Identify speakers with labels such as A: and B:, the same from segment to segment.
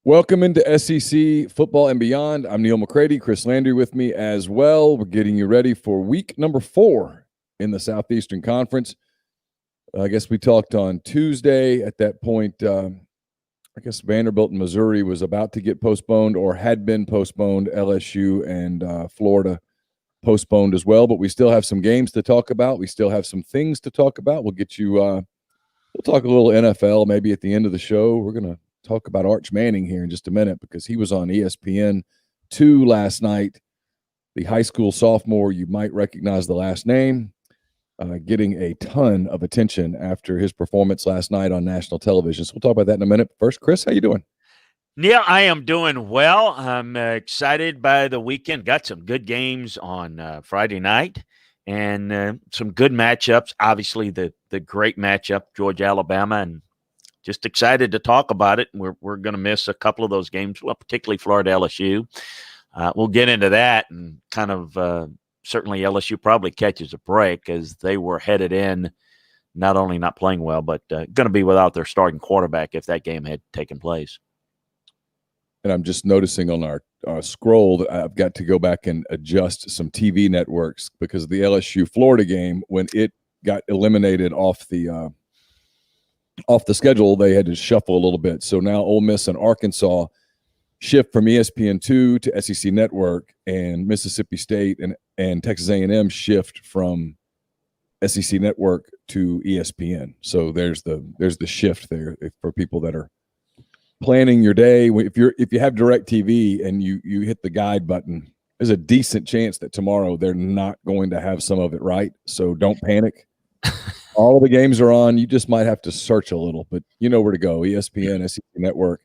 A: Welcome into SEC Football and Beyond. I'm Neil McCready, Chris Landry with me as well. We're getting you ready for week number 4 in the Southeastern Conference. I guess we talked on Tuesday. At that point, I guess Vanderbilt and Missouri was about to get postponed or had been postponed. LSU and Florida postponed as well. But we still have some games to talk about. We still have some things to talk about. We'll get you we'll talk a little NFL maybe at the end of the show. We're going to talk about Arch Manning here in just a minute because he was on ESPN2 last night. The high school sophomore, you might recognize the last name, getting a ton of attention after his performance last night on national television. So we'll talk about that in a minute. First, Chris, how you doing?
B: Neil, I am doing well. I'm excited by the weekend. Got some good games on Friday night and some good matchups. Obviously, the great matchup, Georgia-Alabama, and just excited to talk about it. We're going to miss a couple of those games, well, particularly Florida-LSU. We'll get into that, and kind of certainly LSU probably catches a break as they were headed in, not only not playing well, but going to be without their starting quarterback if that game had taken place.
A: And I'm just noticing on our scroll that I've got to go back and adjust some TV networks because of the LSU-Florida game. When it got eliminated off the schedule, they had to shuffle a little bit. So now Ole Miss and Arkansas shift from ESPN2 to SEC Network, and Mississippi State and Texas A&M shift from SEC Network to ESPN. So there's the shift there for people that are planning your day. If you have DirecTV and you hit the guide button, there's a decent chance that tomorrow they're not going to have some of it right. So don't panic. All of the games are on. You just might have to search a little, but you know where to go. ESPN, SEC Network.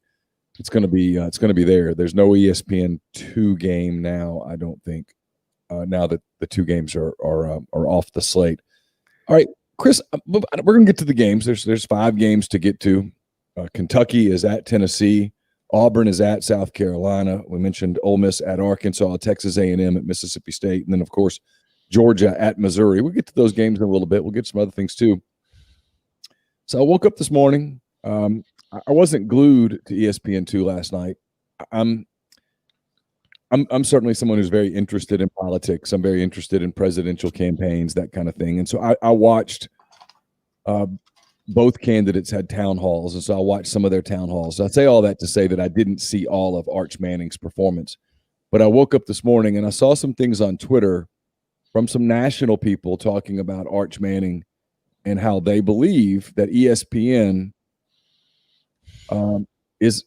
A: It's going to be there. There's no ESPN2 game now, I don't think. Now that the two games are off the slate. All right, Chris, we're going to get to the games. There's 5 games to get to. Kentucky is at Tennessee. Auburn is at South Carolina. We mentioned Ole Miss at Arkansas, Texas A&M at Mississippi State, and then of course Georgia at Missouri. We'll get to those games in a little bit. We'll get some other things too. So I woke up this morning. I wasn't glued to ESPN2 last night. I'm certainly someone who's very interested in politics. I'm very interested in presidential campaigns, that kind of thing. And so I watched both candidates had town halls, and so I watched some of their town halls. So I say all that to say that I didn't see all of Arch Manning's performance. But I woke up this morning and I saw some things on Twitter from some national people talking about Arch Manning and how they believe that ESPN is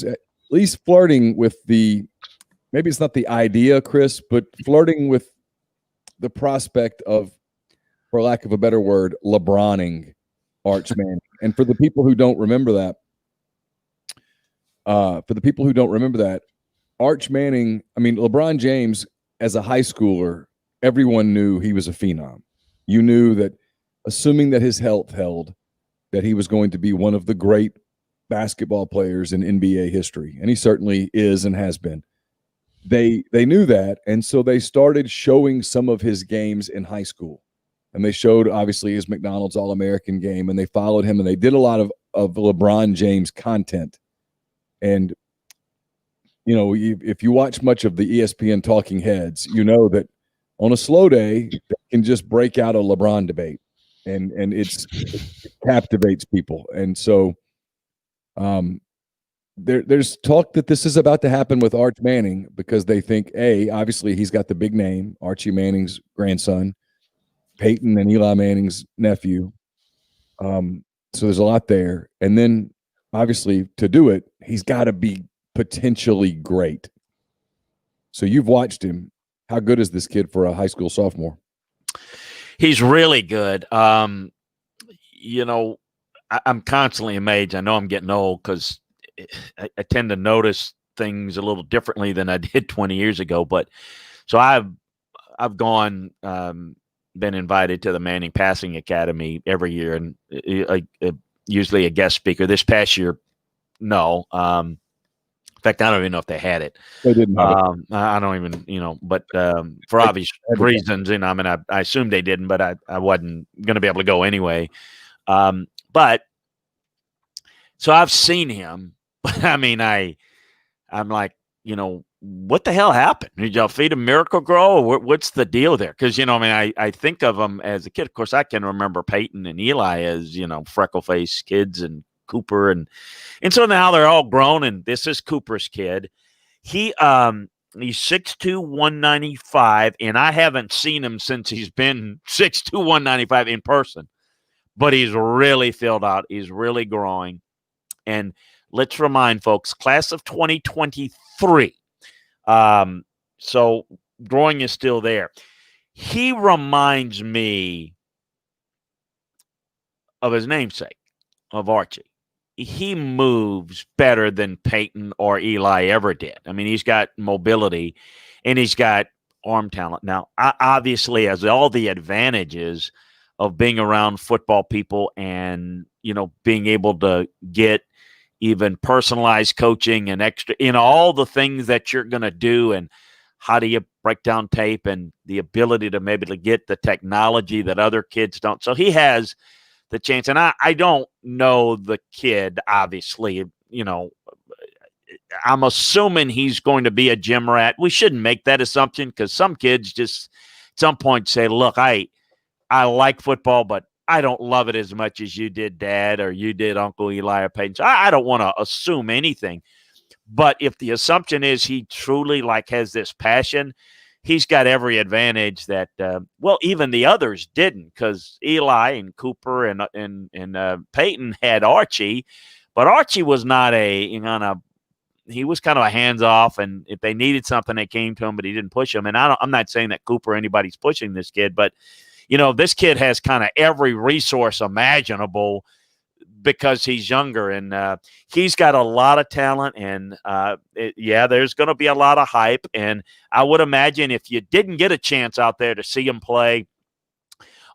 A: at least flirting with maybe it's not the idea, Chris, but flirting with the prospect of, for lack of a better word, LeBroning Arch Manning. And for the people who don't remember that, Arch Manning, I mean, LeBron James, as a high schooler, everyone knew he was a phenom. You knew that, assuming that his health held, that he was going to be one of the great basketball players in NBA history. And he certainly is and has been. They knew that, and so they started showing some of his games in high school. And they showed, obviously, his McDonald's All-American game, and they followed him, and they did a lot of LeBron James content. And, you know, if you watch much of the ESPN talking heads, you know that on a slow day, they can just break out a LeBron debate, and it captivates people. And so there's talk that this is about to happen with Arch Manning because they think, obviously he's got the big name, Archie Manning's grandson, Peyton and Eli Manning's nephew. So there's a lot there. And then, obviously, to do it, he's got to be potentially great. So you've watched him. How good is this kid for a high school sophomore?
B: He's really good. You know, I'm constantly amazed. I know I'm getting old because I tend to notice things a little differently than I did 20 years ago. But so I've gone, been invited to the Manning Passing Academy every year, and usually a guest speaker. This past year, no. In fact, I don't even know if they had it.
A: They didn't have it.
B: I don't even, but for obvious reasons, I mean, I assumed they didn't, but I wasn't going to be able to go anyway. But so I've seen him, But I mean, I'm like, what the hell happened? Did y'all feed him Miracle Grow? Or what's the deal there? Because, I mean, I think of them as a kid. Of course, I can remember Peyton and Eli as, freckle-faced kids, and Cooper. And so now they're all grown, and this is Cooper's kid. He's 6'2", 195, and I haven't seen him since he's been 6'2", 195 in person. But he's really filled out. He's really growing. And let's remind folks, class of 2023. So growing is still there. He reminds me of his namesake, of Archie. He moves better than Peyton or Eli ever did. I mean, he's got mobility and he's got arm talent. Now, obviously, has all the advantages of being around football people and, being able to get even personalized coaching and extra, all the things that you're going to do, and how do you break down tape, and the ability to maybe to get the technology that other kids don't. So he has the chance. And I don't know the kid, obviously, I'm assuming he's going to be a gym rat. We shouldn't make that assumption, because some kids just at some point say, look, I like football, but I don't love it as much as you did, Dad, or you did, Uncle Eli or Peyton. So I don't want to assume anything. But if the assumption is he truly has this passion, he's got every advantage that, even the others didn't, because Eli and Cooper and Peyton had Archie, but Archie was not he was kind of a hands-off, and if they needed something, they came to him, but he didn't push them. And I'm not saying that Cooper or anybody's pushing this kid, but this kid has kind of every resource imaginable because he's younger, and he's got a lot of talent, and there's going to be a lot of hype. And I would imagine if you didn't get a chance out there to see him play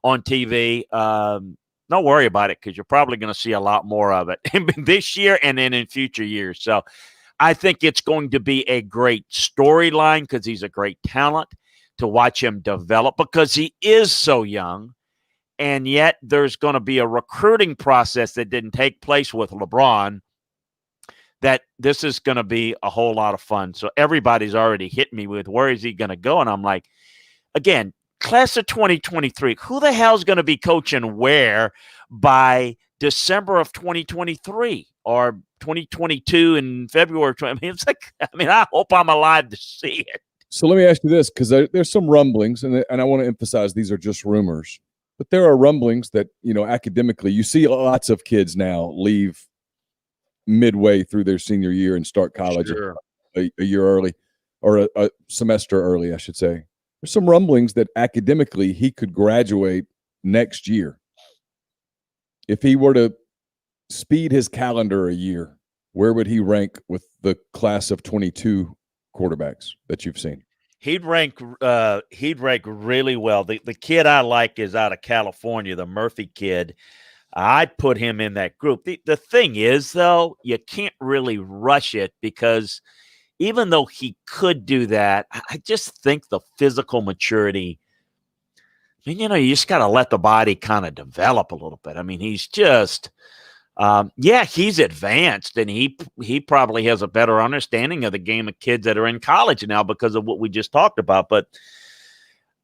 B: on TV, don't worry about it, because you're probably going to see a lot more of it this year and then in future years. So I think it's going to be a great storyline, because he's a great talent, to watch him develop, because he is so young. And yet there's going to be a recruiting process that didn't take place with LeBron, that this is going to be a whole lot of fun. So everybody's already hit me with, where is he going to go? And I'm like, again, class of 2023, who the hell is going to be coaching where by December of 2023 or 2022 in February? I hope I'm alive to see it.
A: So let me ask you this, because there's some rumblings, and I want to emphasize these are just rumors, but there are rumblings that, academically, you see lots of kids now leave midway through their senior year and start college a year early, or a semester early, I should say. There's some rumblings that academically he could graduate next year. If he were to speed his calendar a year, where would he rank with the class of 22 quarterbacks that you've seen?
B: He'd rank really well. The kid I like is out of California, the Murphy kid. I'd put him in that group. The thing is, though, you can't really rush it, because even though he could do that, I just think the physical maturity, you just got to let the body kind of develop a little bit. I mean, he's just he's advanced, and he probably has a better understanding of the game of kids that are in college now because of what we just talked about. But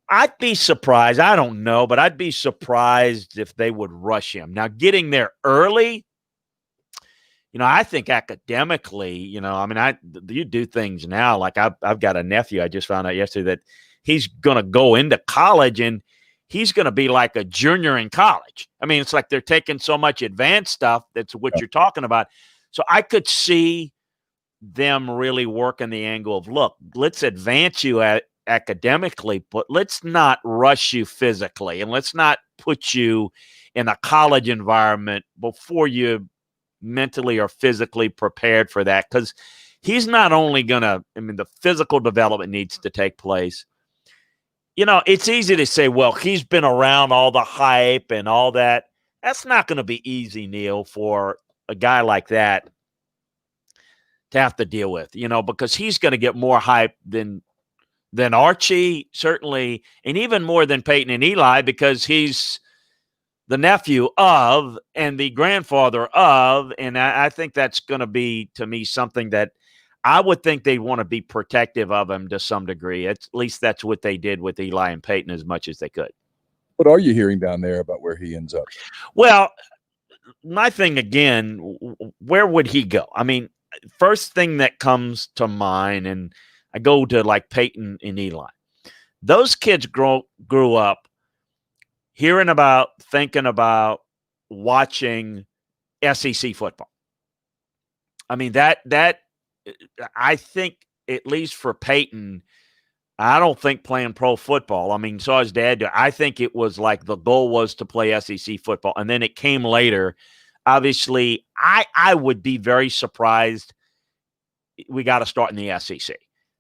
B: I'd be surprised. I don't know, but I'd be surprised if they would rush him. Now, getting there early, I think academically, you do things now. Like I've got a nephew, I just found out yesterday, that he's going to go into college, and he's going to be like a junior in college. I mean, it's like they're taking so much advanced stuff. That's what you're talking about. So I could see them really working the angle of, look, let's advance you academically, but let's not rush you physically, and let's not put you in a college environment before you mentally or physically prepared for that. Because he's not only going to, the physical development needs to take place. It's easy to say, well, he's been around all the hype and all that. That's not going to be easy, Neil, for a guy like that to have to deal with, because he's going to get more hype than Archie, certainly, and even more than Peyton and Eli, because he's the nephew of and the grandfather of, and I think that's going to be, to me, something that I would think they'd want to be protective of him to some degree. At least that's what they did with Eli and Peyton as much as they could.
A: What are you hearing down there about where he ends up?
B: Well, my thing again, where would he go? I mean, first thing that comes to mind, and I go to like Peyton and Eli. Those kids grew up hearing about, thinking about, watching SEC football. I mean, that I think, at least for Peyton, I don't think playing pro football. I mean, saw his dad do it. I think it was like the goal was to play SEC football, and then it came later. Obviously, I would be very surprised we got to start in the SEC,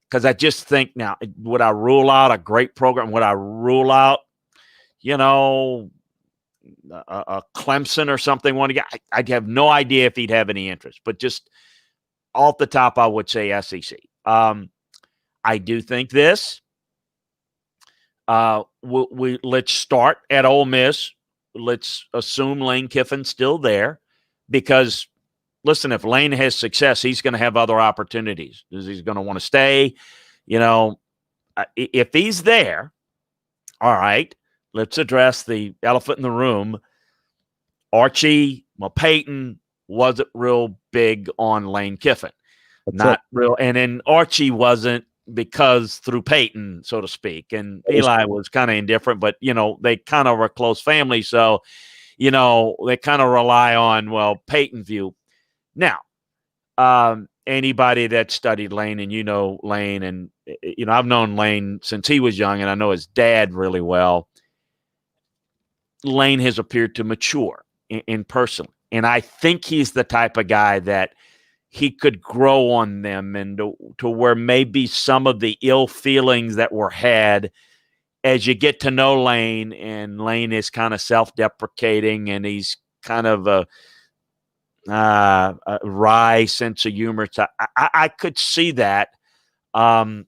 B: because I just think now, would I rule out a great program? Would I rule out, a Clemson or something? I'd have no idea if he'd have any interest, but just off the top, I would say SEC. I do think this. Let's start at Ole Miss. Let's assume Lane Kiffin's still there, because, listen, if Lane has success, he's going to have other opportunities. He's going to want to stay. If he's there, all right, let's address the elephant in the room. Peyton wasn't real big on Lane Kiffin. Not real. And then Archie wasn't, because through Peyton, so to speak. And Eli was kind of indifferent, but, they kind of were a close family. So, they kind of rely on, Peyton view. Now, anybody that studied Lane, and Lane, and, I've known Lane since he was young, and I know his dad really well. Lane has appeared to mature in person. And I think he's the type of guy that he could grow on them, and to where maybe some of the ill feelings that were had, as you get to know Lane, and Lane is kind of self-deprecating, and he's kind of a wry sense of humor. So I could see that. And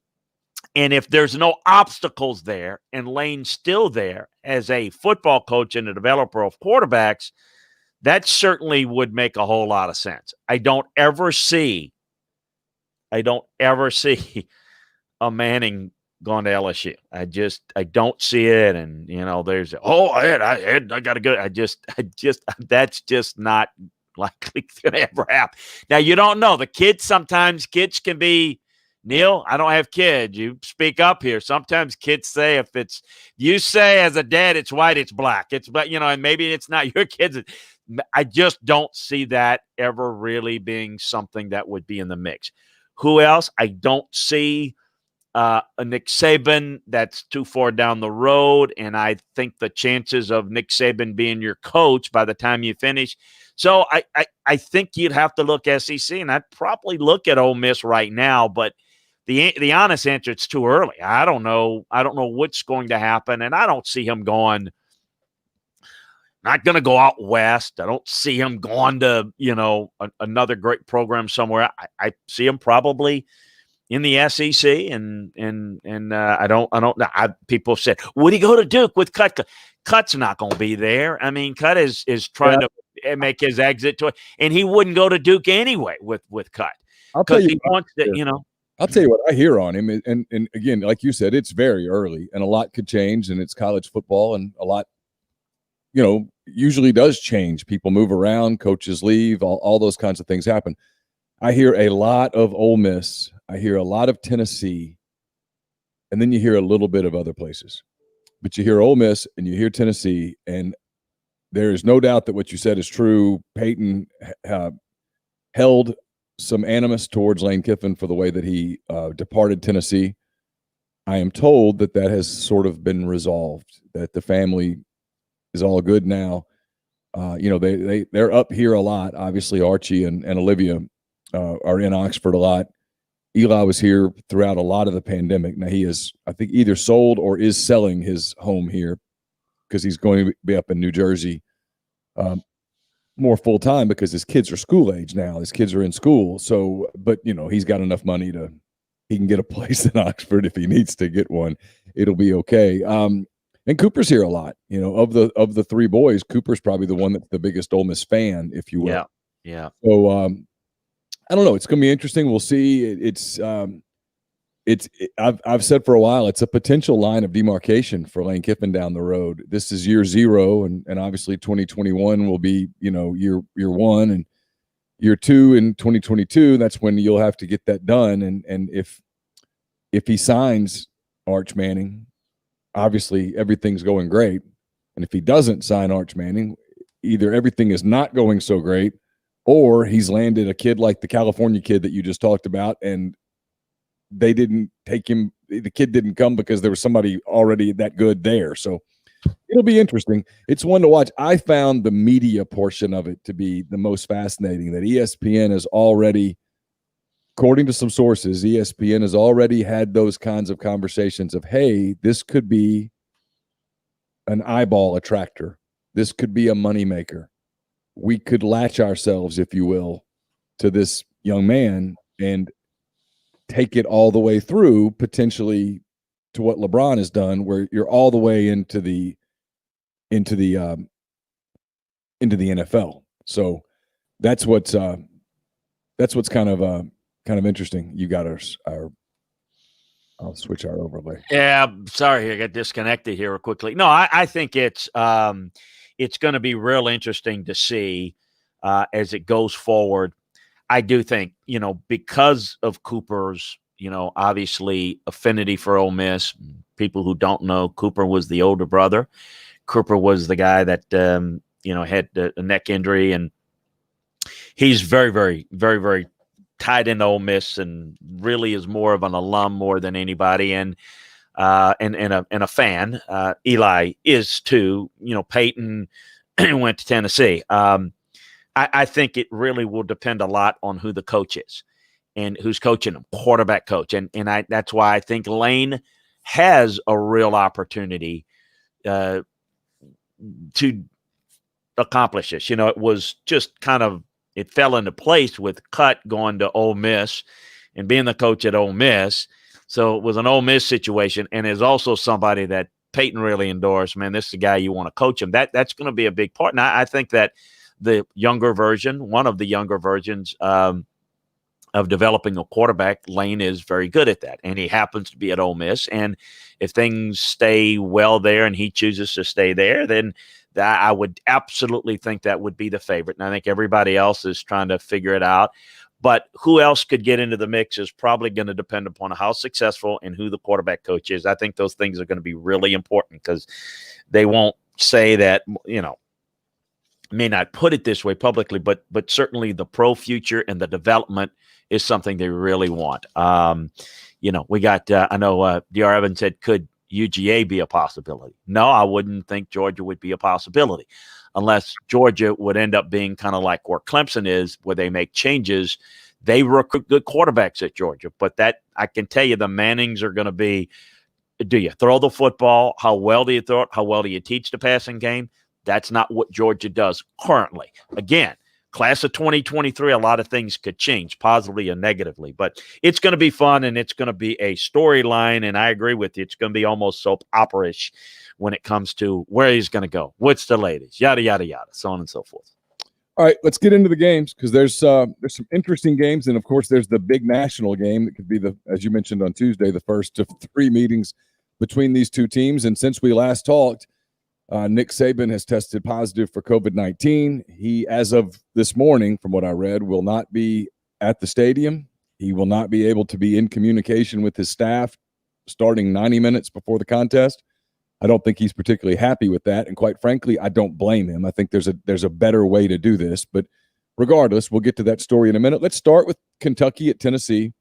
B: if there's no obstacles there, and Lane's still there as a football coach and a developer of quarterbacks, that certainly would make a whole lot of sense. I don't ever see a Manning going to LSU. I don't see it. And, there's, I got to go. That's just not likely going to ever happen. Now, you don't know. Sometimes kids can be, Neil, I don't have kids. You speak up here. Sometimes kids say, you say as a dad, it's white, it's black. It's black, and maybe it's not your kids. I just don't see that ever really being something that would be in the mix. Who else? I don't see a Nick Saban. That's too far down the road, and I think the chances of Nick Saban being your coach by the time you finish. So I think you'd have to look SEC, and I'd probably look at Ole Miss right now, but the honest answer, it's too early. I don't know what's going to happen, and I don't see him going. Not going to go out west. I don't see him going to, another great program somewhere. I see him probably in the SEC, and I don't know. People said, would he go to Duke with Cut? Cut's not going to be there. I mean, Cut is trying to make his exit to it, and he wouldn't go to Duke anyway with Cut, because he wants to,
A: I'll tell you what I hear on him, and again, like you said, it's very early, and a lot could change, and it's college football, and a lot, usually does change. People move around, coaches leave, all those kinds of things happen. I hear a lot of Ole Miss. I hear a lot of Tennessee, and then you hear a little bit of other places. But you hear Ole Miss and you hear Tennessee, and there is no doubt that what you said is true. Peyton held some animus towards Lane Kiffin for the way that he departed Tennessee. I am told that has sort of been resolved, that the family is all good now. They're up here a lot. Obviously, Archie and Olivia are in Oxford a lot. Eli was here throughout a lot of the pandemic. Now he is, I think, either sold or is selling his home here, because he's going to be up in New Jersey more full time, because his kids are school age now. His kids are in school. So, but he's got enough money he can get a place in Oxford if he needs to get one. It'll be okay. And Cooper's here a lot. Of the three boys, Cooper's probably the one that's the biggest Ole Miss fan, if you will.
B: Yeah, yeah.
A: So I don't know. It's going to be interesting. We'll see. I've said for a while, it's a potential line of demarcation for Lane Kiffin down the road. This is year 0, and obviously 2021 will be year 1, and year 2 in 2022. That's when you'll have to get that done. And if he signs Arch Manning, obviously everything's going great. And if he doesn't sign Arch Manning, either everything is not going so great, or he's landed a kid like the California kid that you just talked about, and they didn't take him. The kid didn't come because there was somebody already that good there. So it'll be interesting. It's one to watch. I found the media portion of it to be the most fascinating, that ESPN has already, according to some sources, ESPN has already had those kinds of conversations of, hey, this could be an eyeball attractor. This could be a moneymaker. We could latch ourselves, if you will, to this young man and take it all the way through, potentially to what LeBron has done, where you're all the way into the NFL. So that's what's kind of interesting. You got our I'll switch our overlay.
B: Yeah, sorry, I got disconnected here quickly. No, I think it's going to be real interesting to see as it goes forward. I do think, because of Cooper's, obviously affinity for Ole Miss. People who don't know, Cooper was the older brother. Cooper was the guy that had a neck injury, and he's very, very, very, very tied into Ole Miss, and really is more of an alum more than anybody, and a fan. Eli is too. Peyton went to Tennessee. I think it really will depend a lot on who the coach is and who's coaching him, quarterback coach, and that's why I think Lane has a real opportunity to accomplish this. It was just it fell into place with Cut going to Ole Miss and being the coach at Ole Miss. So it was an Ole Miss situation, and is also somebody that Peyton really endorsed. Man, this is the guy you want to coach him. That's going to be a big part. And I think that the younger version, one of the younger versions of developing a quarterback, Lane is very good at that. And he happens to be at Ole Miss. And if things stay well there and he chooses to stay there, then I would absolutely think that would be the favorite. And I think everybody else is trying to figure it out. But who else could get into the mix is probably going to depend upon how successful and who the quarterback coach is. I think those things are going to be really important, because they won't say that, may not put it this way publicly, but certainly the pro future and the development is something they really want. We got, I know D.R. Evans said, could UGA be a possibility? No, I wouldn't think Georgia would be a possibility, unless Georgia would end up being kind of like where Clemson is, where they make changes. They recruit good quarterbacks at Georgia, but that, I can tell you, the Mannings are going to be, do you throw the football? How well do you throw it? How well do you teach the passing game? That's not what Georgia does currently. Again, class of 2023, a lot of things could change, positively and negatively. But it's going to be fun, and it's going to be a storyline, and I agree with you. It's going to be almost soap opera-ish when it comes to where he's going to go, what's the latest, yada, yada, yada, so on and so forth.
A: All right, let's get into the games, because there's some interesting games, and, of course, there's the big national game that could be, as you mentioned on Tuesday, the first of 3 meetings between these two teams. And since we last talked, Nick Saban has tested positive for COVID-19. He, as of this morning, from what I read, will not be at the stadium. He will not be able to be in communication with his staff starting 90 minutes before the contest. I don't think he's particularly happy with that, and quite frankly, I don't blame him. I think there's a better way to do this, but regardless, we'll get to that story in a minute. Let's start with Kentucky at Tennessee.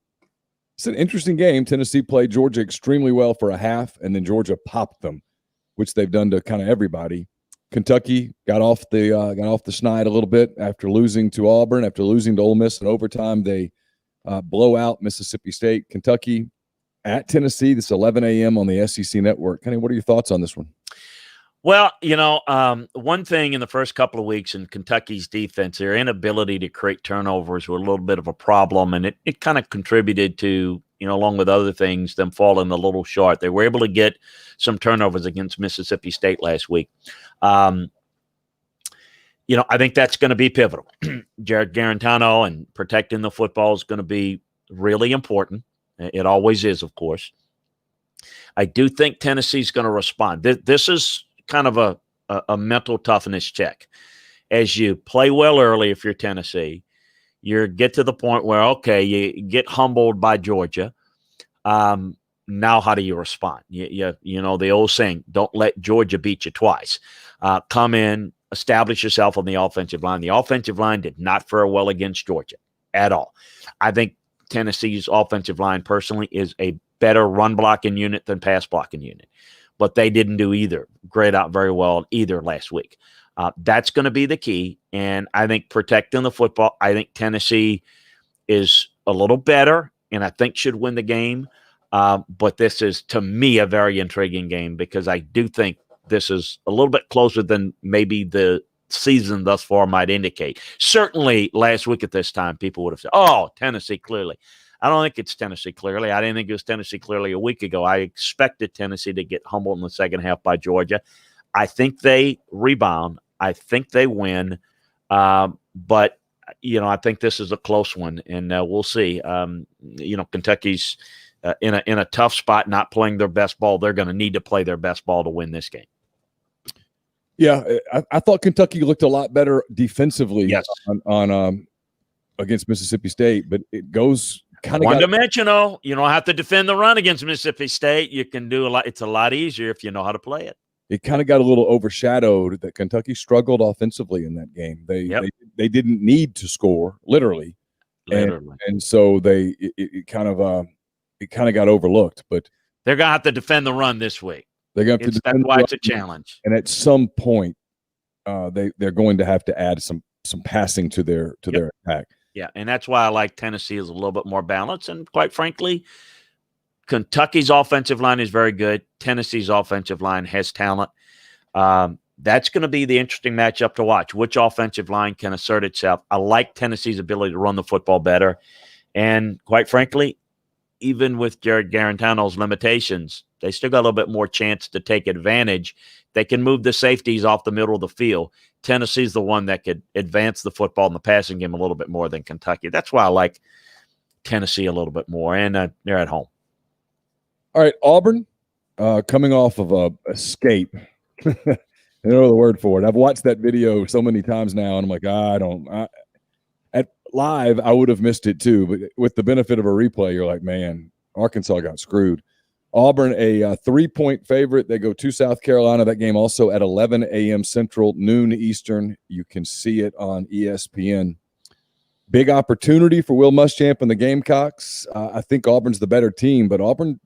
A: It's an interesting game. Tennessee played Georgia extremely well for a half, and then Georgia popped them, which they've done to kind of everybody. Kentucky got off the schneid a little bit after losing to Auburn, after losing to Ole Miss in overtime. They blow out Mississippi State. Kentucky at Tennessee, this 11 a.m. on the SEC Network. Kenny, what are your thoughts on this one?
B: Well, one thing in the first couple of weeks in Kentucky's defense, their inability to create turnovers were a little bit of a problem, and it kind of contributed to, along with other things, them falling a little short. They were able to get some turnovers against Mississippi State last week. I think that's going to be pivotal. Jared Garantano and protecting the football is going to be really important. It always is, of course. I do think Tennessee's going to respond. This is kind of a mental toughness check. As you play well early, if you're Tennessee, you get to the point where, okay, you get humbled by Georgia. Now how do you respond? You know the old saying, don't let Georgia beat you twice. Come in, establish yourself on the offensive line. The offensive line did not fare well against Georgia at all. I think Tennessee's offensive line personally is a better run blocking unit than pass blocking unit, but they didn't do either. Grade out very well either last week. That's going to be the key. And I think protecting the football, I think Tennessee is a little better and I think should win the game. But this is, to me, a very intriguing game because I do think this is a little bit closer than maybe the season thus far might indicate. Certainly last week at this time, people would have said, oh, Tennessee clearly. I don't think it's Tennessee clearly. I didn't think it was Tennessee clearly a week ago. I expected Tennessee to get humbled in the second half by Georgia. I think they rebound. I think they win. But, I think this is a close one, and we'll see. Kentucky's in a tough spot, not playing their best ball. They're going to need to play their best ball to win this game.
A: Yeah, I thought Kentucky looked a lot better defensively
B: yes.
A: on against Mississippi State, but it goes kind of
B: one-dimensional. You don't have to defend the run against Mississippi State. You can do a lot. It's a lot easier if you know how to play it.
A: It kind of got a little overshadowed that Kentucky struggled offensively in that game. They didn't need to score literally. And so it kind of got overlooked. But
B: they're gonna have to defend the run this week.
A: They're going to have to defend
B: that's why it's a challenge.
A: And at some point, they're going to have to add some passing to their attack.
B: Yeah, and that's why I like Tennessee is a little bit more balanced. And quite frankly, Kentucky's offensive line is very good. Tennessee's offensive line has talent. That's going to be the interesting matchup to watch. Which offensive line can assert itself? I like Tennessee's ability to run the football better. And quite frankly, even with Jared Garantano's limitations, they still got a little bit more chance to take advantage. They can move the safeties off the middle of the field. Tennessee's the one that could advance the football in the passing game a little bit more than Kentucky. That's why I like Tennessee a little bit more, and they're at home.
A: All right, Auburn, coming off of a escape. I don't know the word for it. I've watched that video so many times now, and I'm like, at live, I would have missed it too. But with the benefit of a replay, you're like, man, Arkansas got screwed. Auburn, a 3-point favorite. They go to South Carolina. That game also at 11 a.m. Central, noon Eastern. You can see it on ESPN. Big opportunity for Will Muschamp and the Gamecocks. I think Auburn's the better team, but Auburn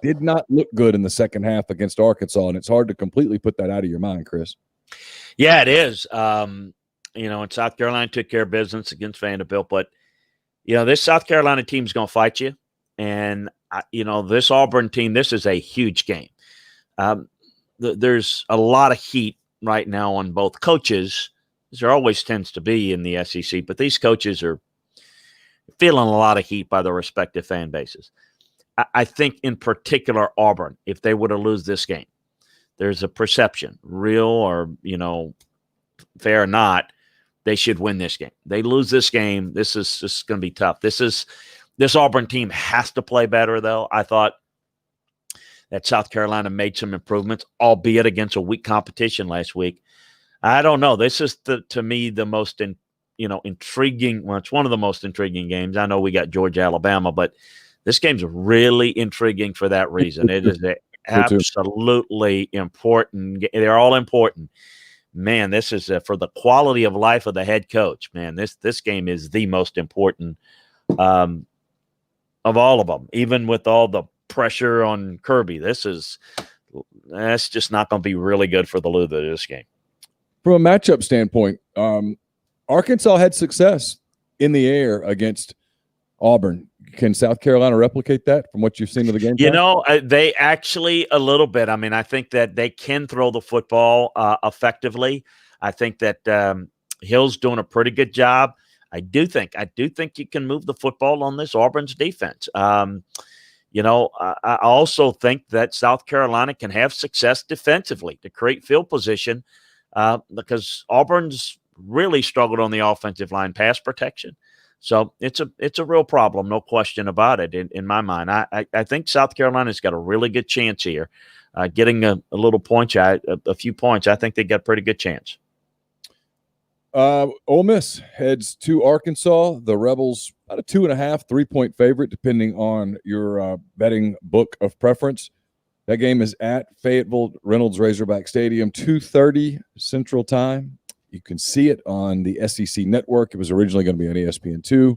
A: did not look good in the second half against Arkansas, and it's hard to completely put that out of your mind, Chris.
B: Yeah, it is. And South Carolina took care of business against Vanderbilt, but, this South Carolina team's going to fight you. And, this Auburn team, this is a huge game. There's a lot of heat right now on both coaches, as there always tends to be in the SEC, but these coaches are feeling a lot of heat by their respective fan bases. I think in particular Auburn, if they were to lose this game, there's a perception, real or, fair or not, they should win this game. They lose this game, this is going to be tough. This Auburn team has to play better, though. I thought that South Carolina made some improvements, albeit against a weak competition last week. I don't know. This is, to me, the most intriguing. Well, it's one of the most intriguing games. I know we got Georgia, Alabama, but this game's really intriguing for that reason. It is absolutely important. They're all important. Man, this is for the quality of life of the head coach. Man, this game is the most important of all of them, even with all the pressure on Kirby. That's just not going to be really good for the loser of this game.
A: From a matchup standpoint, Arkansas had success in the air against Auburn. Can South Carolina replicate that from what you've seen of the game?
B: They actually a little bit. I mean, I think that they can throw the football effectively. I think that Hill's doing a pretty good job. I do think you can move the football on this Auburn's defense. I also think that South Carolina can have success defensively to create field position because Auburn's really struggled on the offensive line pass protection. So it's a real problem, no question about it in my mind. I think South Carolina's got a really good chance here. Getting a little point, a few points, I think they got a pretty good chance.
A: Ole Miss heads to Arkansas. The Rebels about a 2.5, 3-point favorite, depending on your betting book of preference. That game is at Fayetteville Reynolds Razorback Stadium, 2:30 Central Time. You can see it on the SEC Network. It was originally going to be on ESPN2.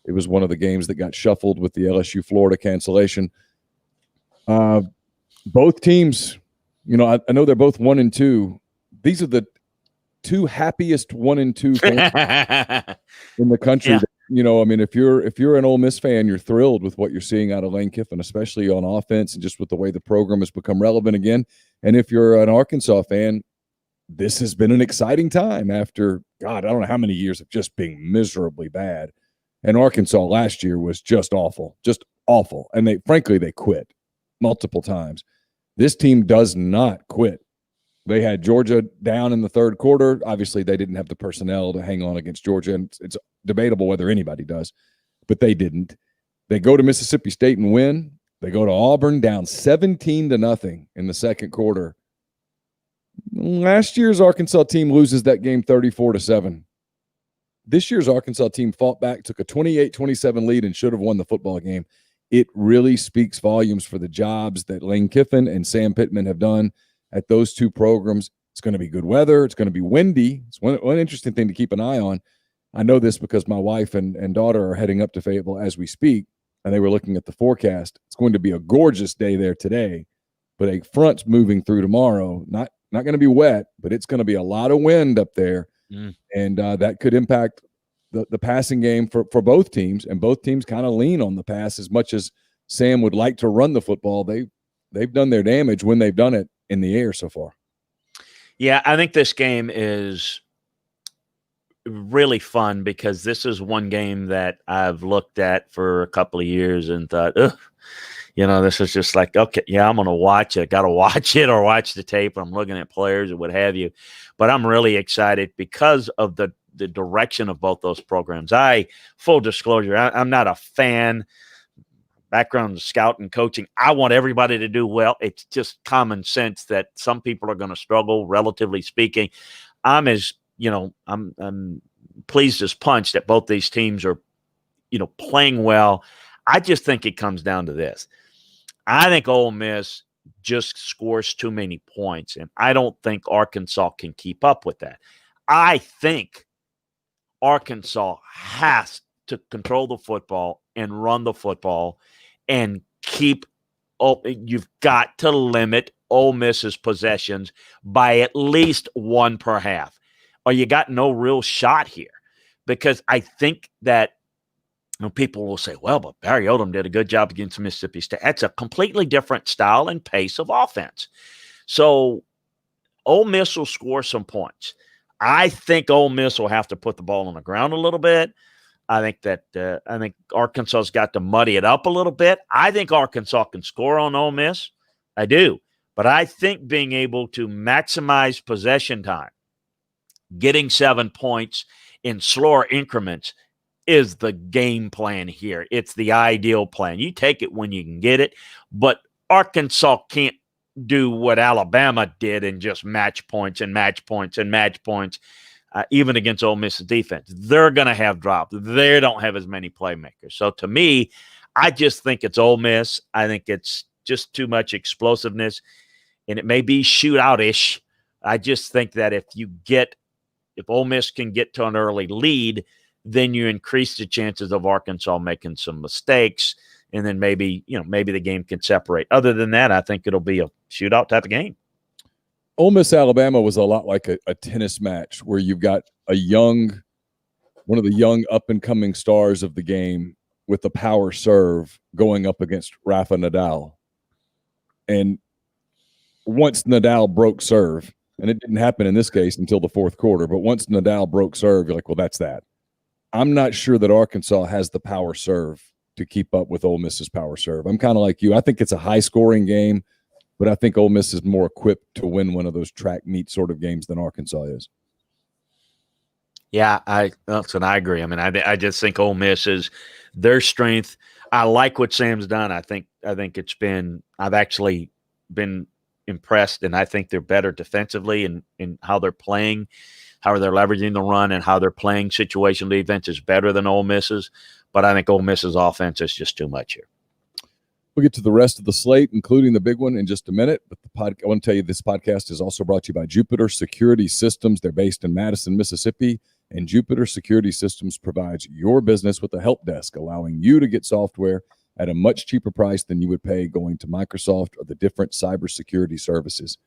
A: It was one of the games that got shuffled with the LSU Florida cancellation. Both teams, I know they're both 1-2. These are the two happiest 1-2 fans in the country. Yeah. If you're an Ole Miss fan, you're thrilled with what you're seeing out of Lane Kiffin, especially on offense and just with the way the program has become relevant again. And if you're an Arkansas fan, this has been an exciting time after, God, I don't know how many years of just being miserably bad. And Arkansas last year was just awful. And they quit multiple times. This team does not quit. They had Georgia down in the third quarter. Obviously, they didn't have the personnel to hang on against Georgia, and it's debatable whether anybody does, but they didn't. They go to Mississippi State and win. They go to Auburn down 17-0 in the second quarter. Last year's Arkansas team loses that game 34-7. This year's Arkansas team fought back, took a 28-27 lead, and should have won the football game. It really speaks volumes for the jobs that Lane Kiffin and Sam Pittman have done at those two programs. It's going to be good weather. It's going to be windy. It's one interesting thing to keep an eye on. I know this because my wife and daughter are heading up to Fayetteville as we speak, and they were looking at the forecast. It's going to be a gorgeous day there today, but a front's moving through tomorrow. Not going to be wet, but it's going to be a lot of wind up there, and that could impact the passing game for both teams, and both teams kind of lean on the pass as much as Sam would like to run the football. They've done their damage when they've done it in the air so far.
B: Yeah, I think this game is really fun because this is one game that I've looked at for a couple of years and thought, this is just like, okay, yeah, I'm going to watch it. Got to watch it or watch the tape. I'm looking at players or what have you. But I'm really excited because of the direction of both those programs. Full disclosure, I'm not a fan. Background in scout and coaching, I want everybody to do well. It's just common sense that some people are going to struggle, relatively speaking. I'm pleased as punch that both these teams are, playing well. I just think it comes down to this. I think Ole Miss just scores too many points, and I don't think Arkansas can keep up with that. I think Arkansas has to control the football and run the football and you've got to limit Ole Miss's possessions by at least one per half, or you got no real shot here. Because I think that people will say, well, but Barry Odom did a good job against Mississippi State. That's a completely different style and pace of offense. So Ole Miss will score some points. I think Ole Miss will have to put the ball on the ground a little bit. I think Arkansas's got to muddy it up a little bit. I think Arkansas can score on Ole Miss. I do. But I think being able to maximize possession time, getting 7 points in slower increments is the game plan here. It's the ideal plan. You take it when you can get it, but Arkansas can't do what Alabama did and just match points and match points and match points. Even against Ole Miss's defense, they're going to have drops. They don't have as many playmakers. So to me, I just think it's Ole Miss. I think it's just too much explosiveness, and it may be shootout-ish. I just think that if Ole Miss can get to an early lead, then you increase the chances of Arkansas making some mistakes, and then maybe the game can separate. Other than that, I think it'll be a shootout type of game.
A: Ole Miss Alabama was a lot like a tennis match where you've got one of the young up-and-coming stars of the game with the power serve going up against Rafa Nadal. And once Nadal broke serve, and it didn't happen in this case until the fourth quarter, but once Nadal broke serve, you're like, well, that's that. I'm not sure that Arkansas has the power serve to keep up with Ole Miss's power serve. I'm kind of like you. I think it's a high-scoring game, but I think Ole Miss is more equipped to win one of those track meet sort of games than Arkansas is.
B: Yeah, that's what I agree. I mean, I just think Ole Miss is their strength. I like what Sam's done. I think I've actually been impressed, and I think they're better defensively in how they're playing, how they're leveraging the run, and how they're playing situational defense is better than Ole Miss's. But I think Ole Miss's offense is just too much here.
A: We'll get to the rest of the slate, including the big one, in just a minute. But I want to tell you this podcast is also brought to you by Jupiter Security Systems. They're based in Madison, Mississippi, and Jupiter Security Systems provides your business with a help desk, allowing you to get software at a much cheaper price than you would pay going to Microsoft or the different cybersecurity services.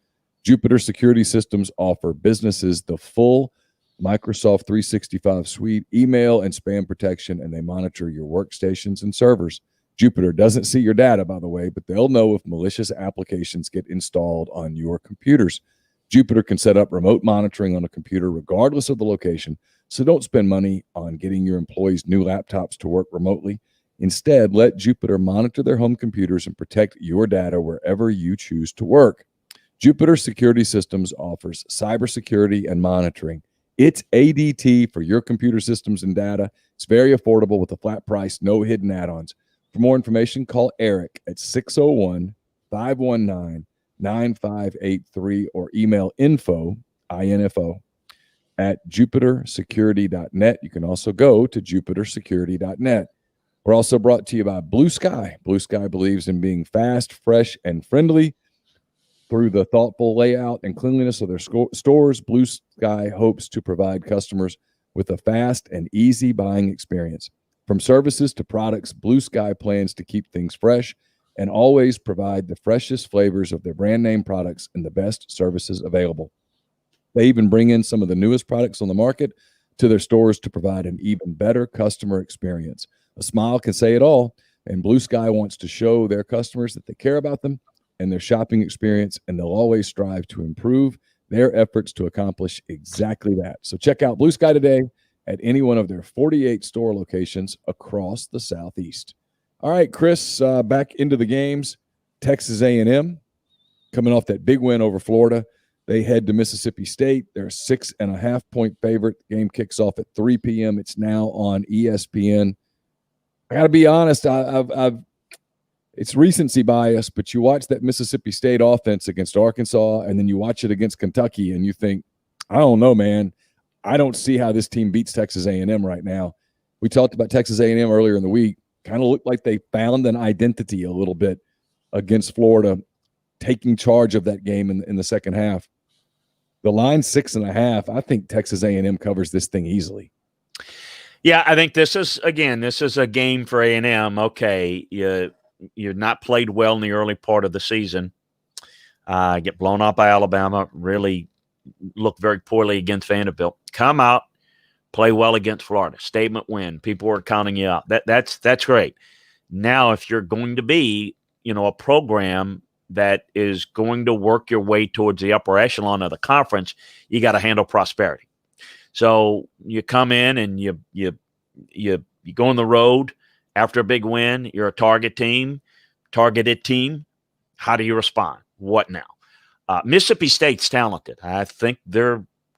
A: Jupiter Security Systems offer businesses the full Microsoft 365 suite, email and spam protection, and they monitor your workstations and servers. Jupiter doesn't see your data, by the way, but they'll know if malicious applications get installed on your computers. Jupiter can set up remote monitoring on a computer regardless of the location, so don't spend money on getting your employees new laptops to work remotely. Instead, let Jupiter monitor their home computers and protect your data wherever you choose to work. Jupiter Security Systems offers cybersecurity and monitoring. It's ADT for your computer systems and data. It's very affordable with a flat price, no hidden add-ons. For more information, call Eric at 601-519-9583 or email info at jupitersecurity.net. You can also go to jupitersecurity.net. We're also brought to you by Blue Sky. Blue Sky believes in being fast, fresh, and friendly. Through the thoughtful layout and cleanliness of their stores, Blue Sky hopes to provide customers with a fast and easy buying experience. From services to products, Blue Sky plans to keep things fresh and always provide the freshest flavors of their brand name products and the best services available. They even bring in some of the newest products on the market to their stores to provide an even better customer experience. A smile can say it all, and Blue Sky wants to show their customers that they care about them and their shopping experience, and they'll always strive to improve their efforts to accomplish exactly that. So check out Blue Sky today at any one of their 48 store locations across the Southeast. All right, Chris, back into the games. Texas A&M coming off that big win over Florida. They head to Mississippi State. They're a 6.5-point favorite. Game kicks off at 3 p.m. It's now on ESPN. I got to be honest, it's recency bias, but you watch that Mississippi State offense against Arkansas, and then you watch it against Kentucky, and you think, I don't know, man. I don't see how this team beats Texas A&M right now. We talked about Texas A&M earlier in the week. Kind of looked like they found an identity a little bit against Florida, taking charge of that game in the second half. The line 6.5. I think Texas A&M covers this thing easily.
B: Yeah, I think this is a game for A&M. Okay, you're not played well in the early part of the season. Get blown out by Alabama. Really look very poorly against Vanderbilt. Come out, play well against Florida. Statement win. People are counting you out. That's great. Now, if you're going to be, a program that is going to work your way towards the upper echelon of the conference, you got to handle prosperity. So you come in and you go on the road after a big win. You're a targeted team. How do you respond? What now? Mississippi State's talented. I think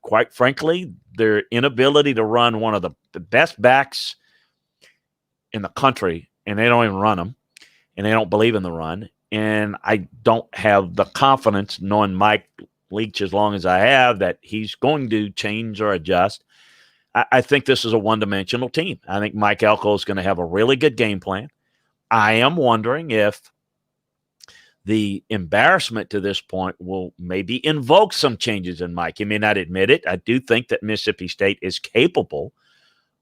B: quite frankly, their inability to run one of the best backs in the country, and they don't even run them, and they don't believe in the run. And I don't have the confidence, knowing Mike Leach as long as I have, that he's going to change or adjust. I think this is a one-dimensional team. I think Mike Elko is going to have a really good game plan. I am wondering if the embarrassment to this point will maybe invoke some changes in Mike. He may not admit it. I do think that Mississippi State is capable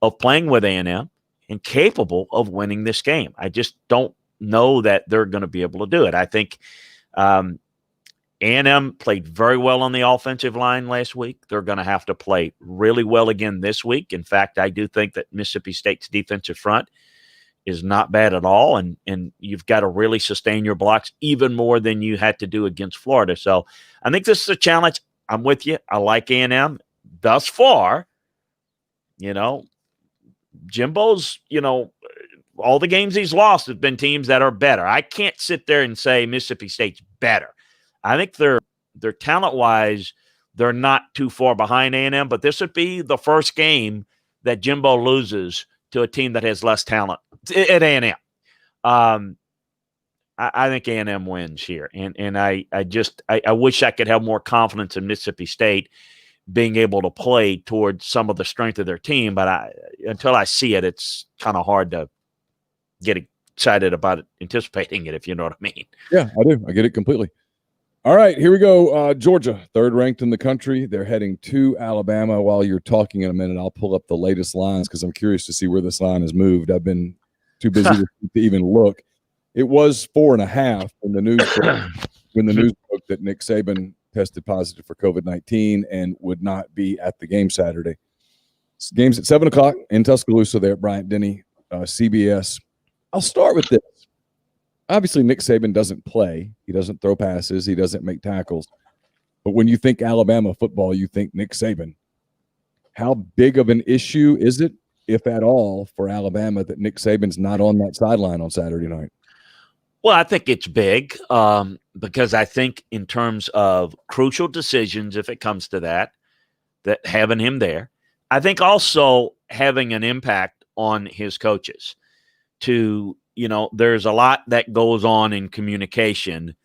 B: of playing with A&M and capable of winning this game. I just don't know that they're going to be able to do it. I think A&M played very well on the offensive line last week. They're going to have to play really well again this week. In fact, I do think that Mississippi State's defensive front is not bad at all, and you've got to really sustain your blocks even more than you had to do against Florida. So I think this is a challenge. I'm with you. I like A&M thus far. Jimbo's, all the games he's lost have been teams that are better. I can't sit there and say Mississippi State's better. I think they're talent-wise, they're not too far behind A&M, but this would be the first game that Jimbo loses to a team that has less talent at A&M. I think A&M wins here, and I wish I could have more confidence in Mississippi State being able to play towards some of the strength of their team, but until I see it, it's kind of hard to get excited about it, anticipating it, if you know what I mean.
A: Yeah, I do. I get it completely. All right, here we go. Georgia, third ranked in the country. They're heading to Alabama. While you're talking in a minute, I'll pull up the latest lines because I'm curious to see where this line has moved. I've been too busy to even look. It was 4.5 when the news broke that Nick Saban tested positive for COVID-19 and would not be at the game Saturday. Game's at 7 o'clock in Tuscaloosa there at Bryant-Denny, CBS. I'll start with this. Obviously, Nick Saban doesn't play. He doesn't throw passes. He doesn't make tackles. But when you think Alabama football, you think Nick Saban. How big of an issue is it, if at all, for Alabama that Nick Saban's not on that sideline on Saturday night?
B: Well, I think it's big because I think in terms of crucial decisions, if it comes to that having him there, I think also having an impact on his coaches there's a lot that goes on in communication.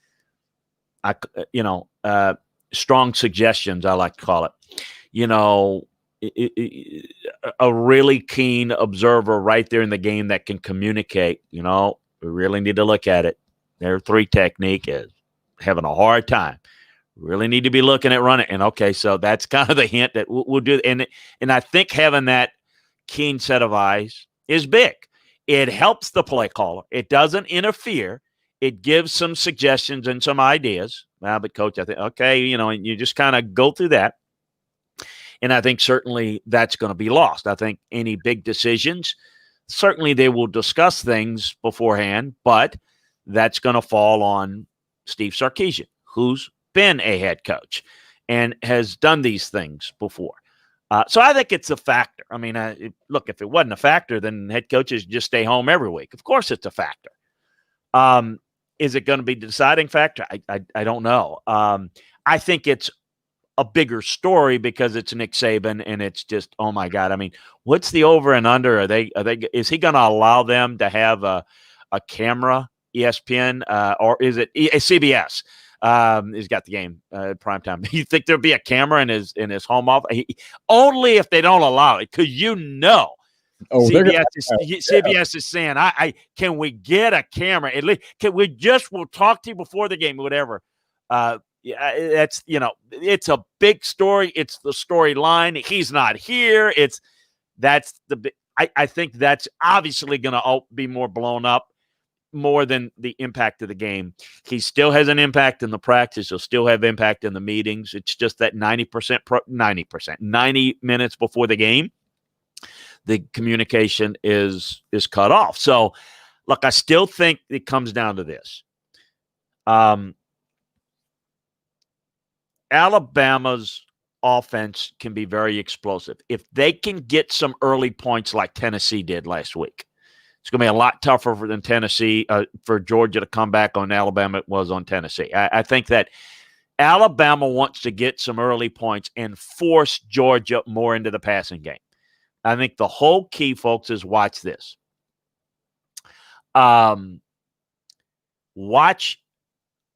B: Strong suggestions, I like to call it. A really keen observer right there in the game that can communicate, we really need to look at it. Their 3 technique is having a hard time. Really need to be looking at running. And okay, so that's kind of the hint that we'll do. And I think having that keen set of eyes is big. It helps the play caller. It doesn't interfere. It gives some suggestions and some ideas. But coach, I think, okay, and you just kind of go through that. And I think certainly that's going to be lost. I think any big decisions, certainly they will discuss things beforehand, but that's going to fall on Steve Sarkisian, who's been a head coach and has done these things before. So I think it's a factor. I mean, look, if it wasn't a factor, then head coaches just stay home every week. Of course it's a factor. Is it going to be the deciding factor? I don't know. I think it's a bigger story because it's Nick Saban and it's just, oh my God. I mean, what's the over and under? Is he going to allow them to have a camera, ESPN, or is it CBS? He's got the game prime time. You think there'll be a camera in his home office? Only if they don't allow it, because CBS is saying, I can we get a camera? At least we'll talk to you before the game, whatever. That's it's a big story. It's the storyline. He's not here. I think that's obviously going to be more blown up. More than the impact of the game. He still has an impact in the practice. He'll still have impact in the meetings. It's just that 90 minutes before the game, the communication is cut off. So, look, I still think it comes down to this. Alabama's offense can be very explosive. If they can get some early points like Tennessee did last week, it's going to be a lot tougher than Tennessee for Georgia to come back on Alabama it was on Tennessee. I think that Alabama wants to get some early points and force Georgia more into the passing game. I think the whole key, folks, is watch this. Watch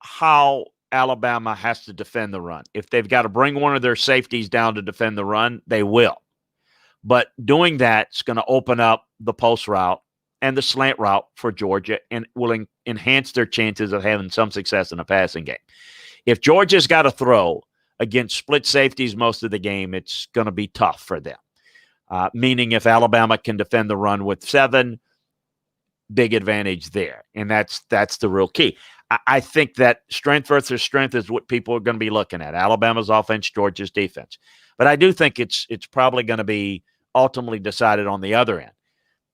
B: how Alabama has to defend the run. If they've got to bring one of their safeties down to defend the run, they will. But doing that is going to open up the post route and the slant route for Georgia and will enhance their chances of having some success in a passing game. If Georgia's got to throw against split safeties most of the game, it's going to be tough for them. Meaning if Alabama can defend the run with 7, big advantage there. And that's the real key. I think that strength versus strength is what people are going to be looking at. Alabama's offense, Georgia's defense. But I do think it's probably going to be ultimately decided on the other end.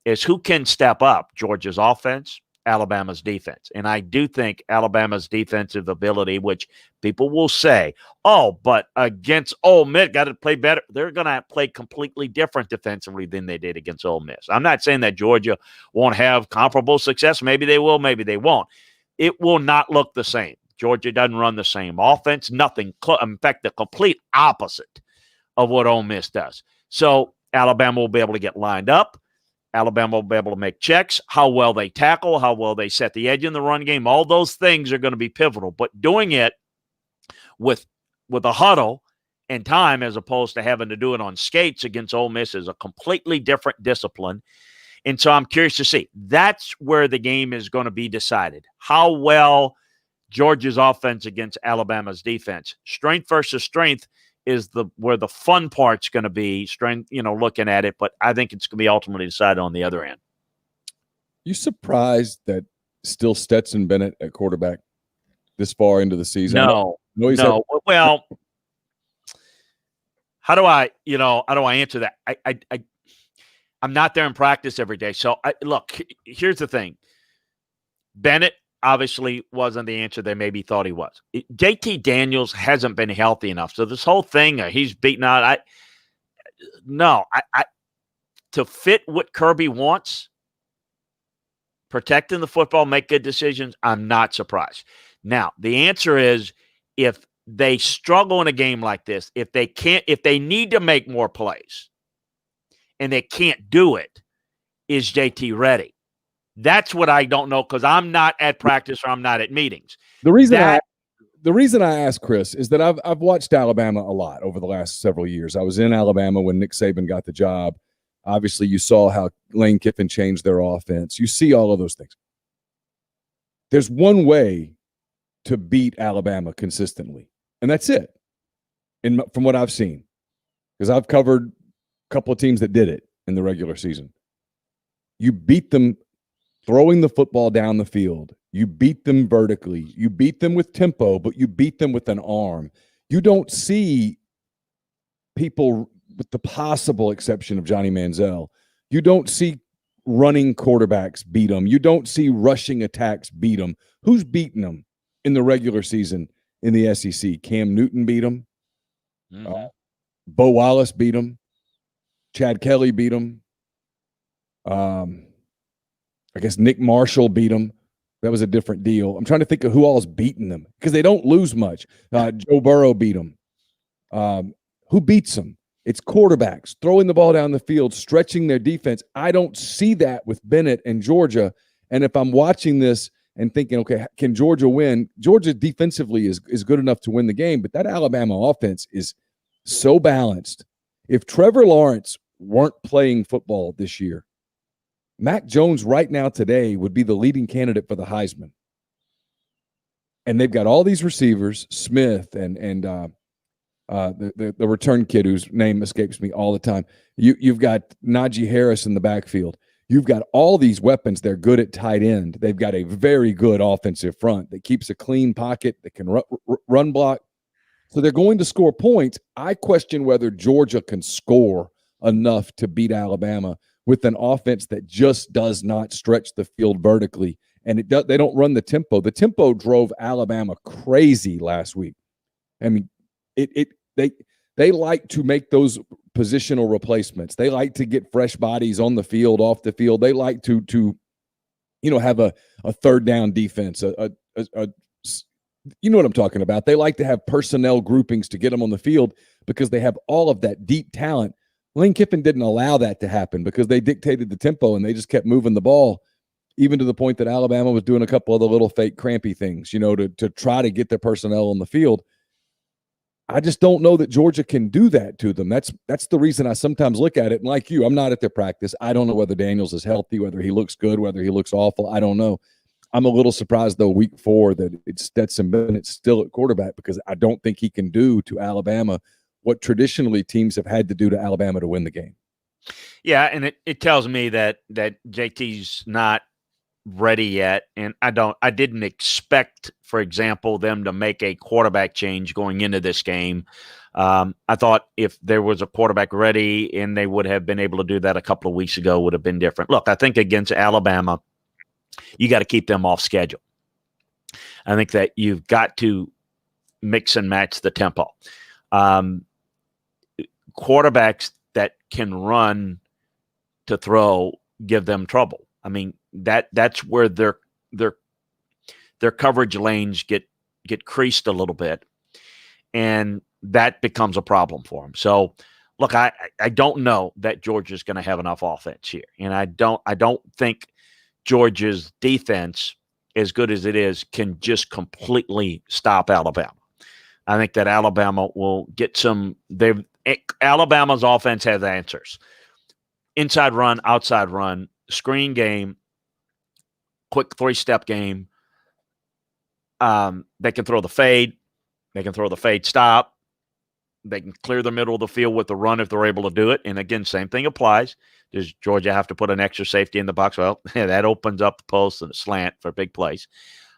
B: Is who can step up, Georgia's offense Alabama's defense. And I do think Alabama's defensive ability, which people will say, oh, but against Ole Miss, got to play better. They're going to play completely different defensively than they did against Ole Miss. I'm not saying that Georgia won't have comparable success. Maybe they will, maybe they won't. It will not look the same. Georgia doesn't run the same offense, nothing. In fact, the complete opposite of what Ole Miss does. So Alabama will be able to get lined up. Alabama will be able to make checks, how well they tackle, how well they set the edge in the run game. All those things are going to be pivotal. But doing it with a huddle and time as opposed to having to do it on skates against Ole Miss is a completely different discipline. And so I'm curious to see. That's where the game is going to be decided. How well Georgia's offense against Alabama's defense. Strength versus strength is where the fun part's going to be, strength, looking at it, but I think it's going to be ultimately decided on the other end.
A: You surprised that still Stetson Bennett at quarterback this far into the season?
B: No. Well, how do I answer that? I'm not there in practice every day. So look, here's the thing. Bennett obviously wasn't the answer they maybe thought he was. JT Daniels hasn't been healthy enough. So this whole thing, he's beaten out. To fit what Kirby wants, protecting the football, make good decisions, I'm not surprised. Now, the answer is if they struggle in a game like this, if they need to make more plays and they can't do it, is JT ready? That's what I don't know because I'm not at practice or I'm not at meetings.
A: The reason I ask, Chris, is that I've watched Alabama a lot over the last several years. I was in Alabama when Nick Saban got the job. Obviously, you saw how Lane Kiffin changed their offense. You see all of those things. There's one way to beat Alabama consistently, and that's it. From what I've seen, because I've covered a couple of teams that did it in the regular season. You beat them throwing the football down the field. You beat them vertically. You beat them with tempo, but you beat them with an arm. You don't see people, with the possible exception of Johnny Manziel, you don't see running quarterbacks beat them. You don't see rushing attacks beat them. Who's beating them in the regular season in the SEC? Cam Newton beat them. Mm-hmm. Bo Wallace beat them. Chad Kelly beat them. I guess Nick Marshall beat them. That was a different deal. I'm trying to think of who all's beaten them because they don't lose much. Joe Burrow beat them. Who beats them? It's quarterbacks throwing the ball down the field, stretching their defense. I don't see that with Bennett and Georgia. And if I'm watching this and thinking, okay, can Georgia win? Georgia defensively is good enough to win the game, but that Alabama offense is so balanced. If Trevor Lawrence weren't playing football this year, Mac Jones right now today would be the leading candidate for the Heisman. And they've got all these receivers, Smith and the return kid whose name escapes me all the time. You've got Najee Harris in the backfield. You've got all these weapons. They're good at tight end. They've got a very good offensive front that keeps a clean pocket, that can run block. So they're going to score points. I question whether Georgia can score enough to beat Alabama with an offense that just does not stretch the field vertically. And they don't run the tempo. The tempo drove Alabama crazy last week. I mean, they like to make those positional replacements. They like to get fresh bodies on the field, off the field. They like to have a third down defense, you know what I'm talking about. They like to have personnel groupings to get them on the field because they have all of that deep talent. Lane Kiffin didn't allow that to happen because they dictated the tempo and they just kept moving the ball, even to the point that Alabama was doing a couple of the little fake crampy things, to try to get their personnel on the field. I just don't know that Georgia can do that to them. That's the reason I sometimes look at it. And like you, I'm not at their practice. I don't know whether Daniels is healthy, whether he looks good, whether he looks awful. I don't know. I'm a little surprised, though, week 4 that it's Stetson Bennett still at quarterback because I don't think he can do to Alabama what traditionally teams have had to do to Alabama to win the game.
B: Yeah, and it tells me that JT's not ready yet, and I didn't expect, for example, them to make a quarterback change going into this game. I thought if there was a quarterback ready and they would have been able to do that a couple of weeks ago, would have been different. Look, I think against Alabama, You got to keep them off schedule. I think that you've got to mix and match the tempo. Quarterbacks that can run to throw give them trouble. I mean, that's where their coverage lanes get creased a little bit, and that becomes a problem for them. So, look, I don't know that Georgia's going to have enough offense here, and I don't think Georgia's defense, as good as it is, can just completely stop Alabama. I think that Alabama will get some. Alabama's offense has answers: inside run, outside run, screen game, quick 3-step game. They can throw the fade. They can throw the fade stop. They can clear the middle of the field with the run if they're able to do it. And again, same thing applies. Does Georgia have to put an extra safety in the box? Well, that opens up the post and a slant for big plays.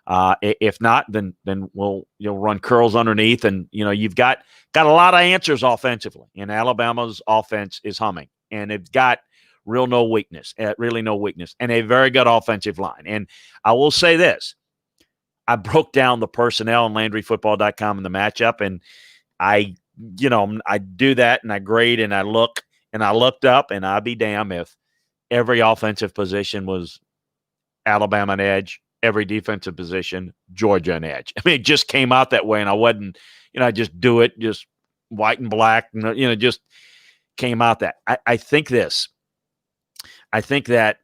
B: If not, then you'll run curls underneath, and you've got a lot of answers offensively. And Alabama's offense is humming, and it's got really no weakness, and a very good offensive line. And I will say this: I broke down the personnel on LandryFootball.com in the matchup, and I do that, and I grade, and I look, and I looked up, and I'd be damn if every offensive position was Alabama an edge, every defensive position Georgia an edge. I mean, it just came out that way, and I wasn't, I just do it, just white and black, just came out that. I think this. I think that,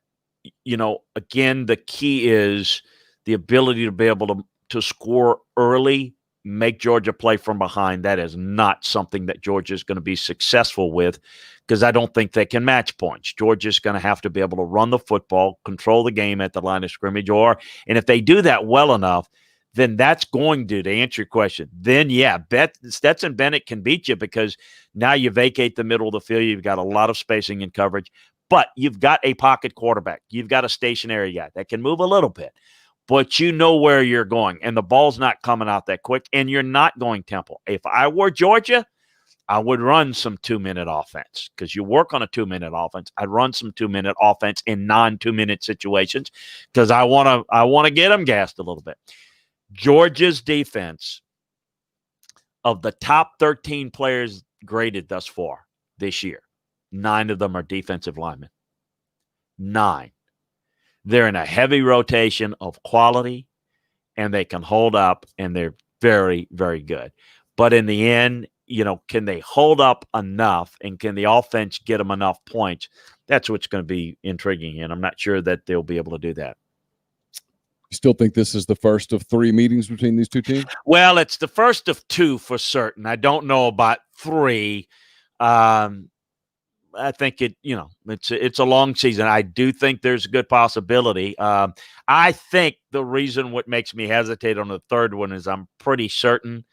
B: again, the key is the ability to be able to score early, make Georgia play from behind. That is not something that Georgia is going to be successful with, because I don't think they can match points. Georgia's going to have to be able to run the football, control the game at the line of scrimmage, and if they do that well enough, then that's going to answer your question. Then, yeah, Stetson Bennett can beat you, because now you vacate the middle of the field. You've got a lot of spacing and coverage, but you've got a pocket quarterback. You've got a stationary guy that can move a little bit, but you know where you're going, and the ball's not coming out that quick, and you're not going tempo. If I were Georgia, I would run some 2-minute offense, because you work on a 2-minute offense. I'd run some 2-minute offense in non-2-minute situations, because I want to get them gassed a little bit. Georgia's defense, of the top 13 players graded thus far this year, 9 of them are defensive linemen. 9. They're in a heavy rotation of quality, and they can hold up, and they're very, very good. But in the end, can they hold up enough, and can the offense get them enough points? That's what's going to be intriguing, and I'm not sure that they'll be able to do that.
A: You still think this is the first of 3 meetings between these two teams?
B: Well, it's the first of 2 for certain. I don't know about 3. I think it's a long season. I do think there's a good possibility. I think the reason what makes me hesitate on the third one is I'm pretty certain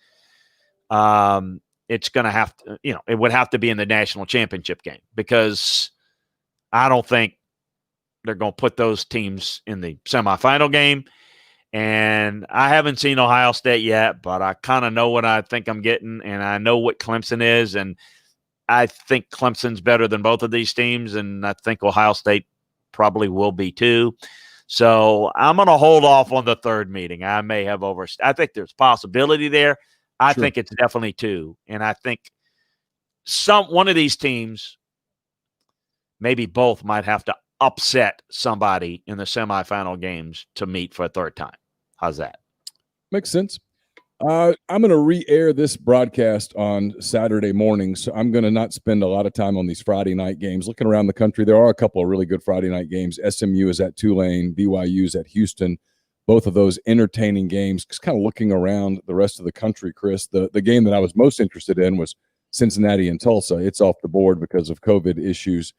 B: it's going to have to, it would have to be in the national championship game, because I don't think they're going to put those teams in the semifinal game. And I haven't seen Ohio State yet, but I kind of know what I think I'm getting, and I know what Clemson is, and I think Clemson's better than both of these teams, and I think Ohio State probably will be too. So I'm going to hold off on the third meeting. I may have I think there's possibility there. I think it's definitely 2, and I think one of these teams, maybe both, might have to upset somebody in the semifinal games to meet for a third time. How's that?
A: Makes sense. I'm going to re-air this broadcast on Saturday morning, so I'm going to not spend a lot of time on these Friday night games. Looking around the country, there are a couple of really good Friday night games. SMU is at Tulane, BYU is at Houston. Both of those entertaining games. Just kind of looking around the rest of the country, Chris, the game that I was most interested in was Cincinnati and Tulsa. It's off the board because of COVID issues.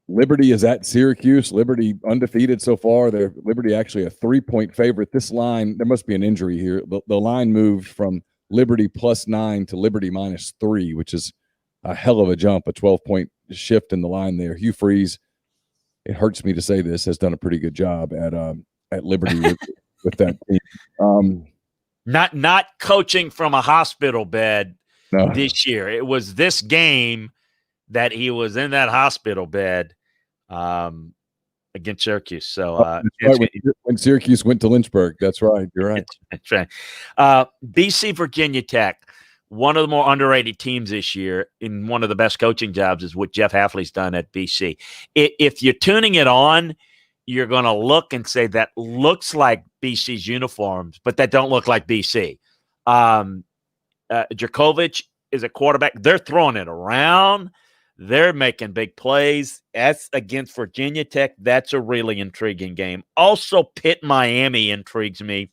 A: Liberty is at Syracuse. Liberty undefeated so far. Liberty actually a 3-point favorite. This line, there must be an injury here. The line moved from Liberty +9 to Liberty -3, which is a hell of a jump, a 12-point shift in the line there. Hugh Freeze, it hurts me to say this, has done a pretty good job at Liberty with that team.
B: Not coaching from a hospital bed this year. It was this game that he was in that hospital bed. against Syracuse. So
A: That's right. When Syracuse went to Lynchburg. That's right. You're right.
B: That's right. BC Virginia Tech, one of the more underrated teams this year, in one of the best coaching jobs is what Jeff Hafley's done at BC. If you're tuning it on, you're going to look and say that looks like BC's uniforms, but that don't look like BC. Djokovic is a quarterback. They're throwing it around. They're making big plays. That's against Virginia Tech. That's a really intriguing game. Also, Pitt Miami intrigues me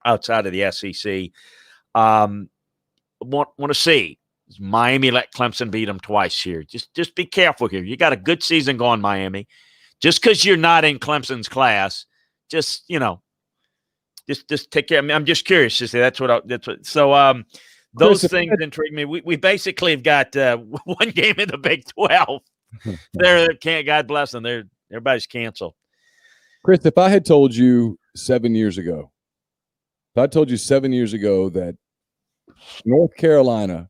B: outside of the SEC. Want to see. Miami let Clemson beat them twice here. Just be careful here. You got a good season going, Miami. Just because you're not in Clemson's class, just take care. I mean, I'm just curious to say that's what. So those things intrigue me. We basically have got one game in the Big 12. God bless them. Everybody's canceled.
A: Chris, if I had told you 7 years ago, that North Carolina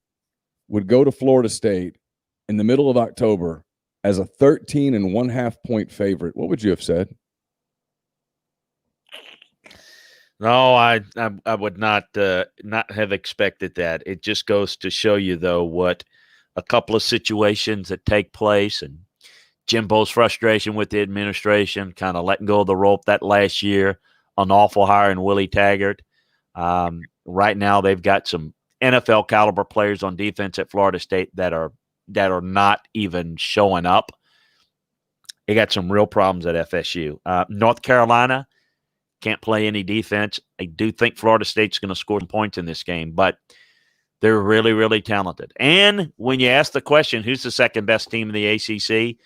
A: would go to Florida State in the middle of October as a 13.5 point favorite, what would you have said?
B: No, I would not have expected that. It just goes to show you, though, what a couple of situations that take place, and Jimbo's frustration with the administration, kind of letting go of the rope that last year, an awful hire in Willie Taggart. Right now, they've got some NFL caliber players on defense at Florida State that are not even showing up. They got some real problems at FSU. North Carolina can't play any defense. I do think Florida State's going to score some points in this game, but they're really, really talented. And when you ask the question, who's the second best team in the ACC,